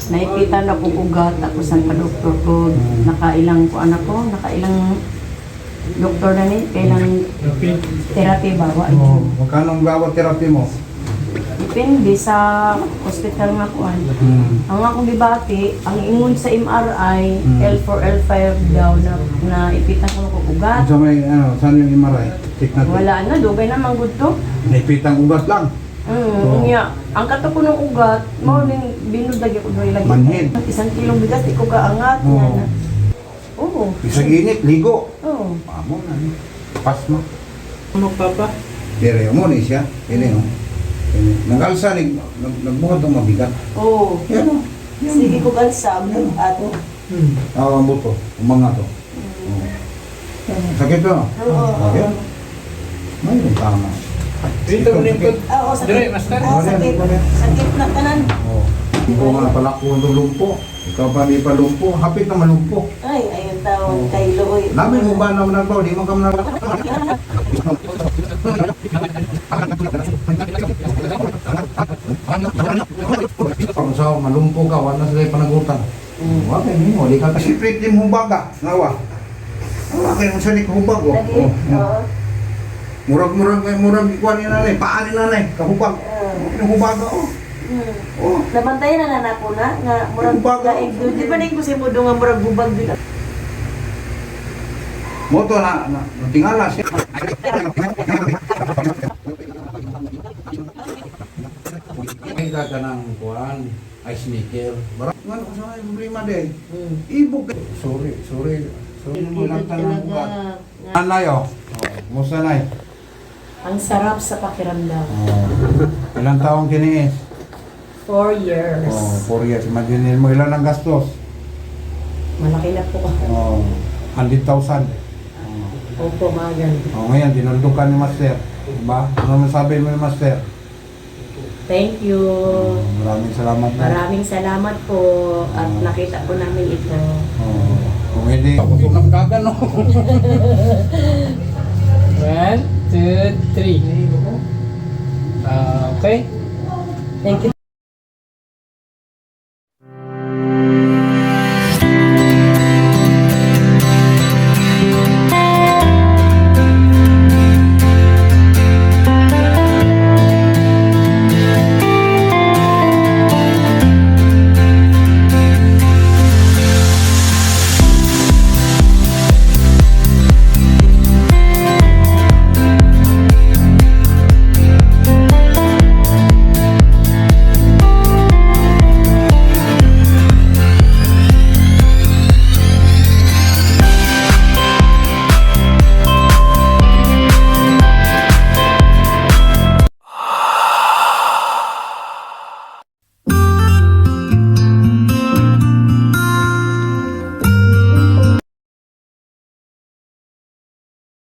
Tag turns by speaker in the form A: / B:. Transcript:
A: Naipitan ako ugat, tapos ang pa-doktor ko, nakailang ko anak ko, nakailang doktor na ni, kailang therapy bawa.
B: Magkano ang bawat therapy mo?
A: Depende sa hospital nga ko. Ang akong gibati, ang ingon sa MRI, L4, L5 daw na ipitan ko ng ugat.
B: Sa may, saan yung MRI? Check natin.
A: Wala na, dugay na manggod to.
B: Naipitang ugat lang.
A: Unya, ang kato ko ng ugat, mo ning binudag ko doy lagi.
B: Manhid.
A: 1 kilong bigas di ko kaangat na. Oo.
B: Isang init, ligo.
A: Oo.
B: Amo na. Pas mo.
C: Ano papa?
B: Pero mo ni siya. Ini no. Nag-alsa, nagbuhat ng mabigat.
A: Oo.
B: Yan o.
A: Sige ko galsa mo ato.
B: Ang buto. Umanga to. Sakit ba?
A: Oo.
B: Sakit? Mayroon tama.
C: Dito mo lingkod.
A: Oo,
C: Dire,
A: sakit.
C: master.
A: Sakit. Sakit na kanan.
B: Ikaw nga pala kung lumpo. Ikaw pa di pa lumpo. Hapit na malumpo.
A: Ay, ayun tawag kay Loy.
B: Namin mo ba naman nagbaw? Di mo ka man Kung sa malumpo ka, wala na sila panagutan. Wala kayo mo, di ka kasi pwede mo hubaga. Nawa. Wala kayo mo sa di kahubag.
A: Lagi. Oo.
B: Murag ikuha ni nanay, paa ni nanay, kahubag. Hubaga oh.
A: Nabantayan na nanako na nga murag
B: Bubag.
A: gaig. Di ba ning kusi mo do nga murag bubag din.
B: Moto na tingala siya. Ay ka ng kuan, ice maker. Barang nga ko sa problema din. Ibog. Sorry mo lang tanong ugat. Nanay oh. Musta nay?
A: Ang sarap sa pakiramdam.
B: Ilang taong kiniis?
A: 4 years.
B: 4 years. Imagine mo ilan ang gastos?
A: Malaki na po.
B: 100,000.
A: Opo, magan.
B: Ngayon, dinuldukan ni Master. Diba? Ano masabi mo ni Master?
A: Thank you.
B: Maraming salamat na.
A: Maraming salamat po at nakita po namin ito.
B: Kung hindi, ako na magkagan, no?
C: 1, 2, 3. Okay.
A: Thank you.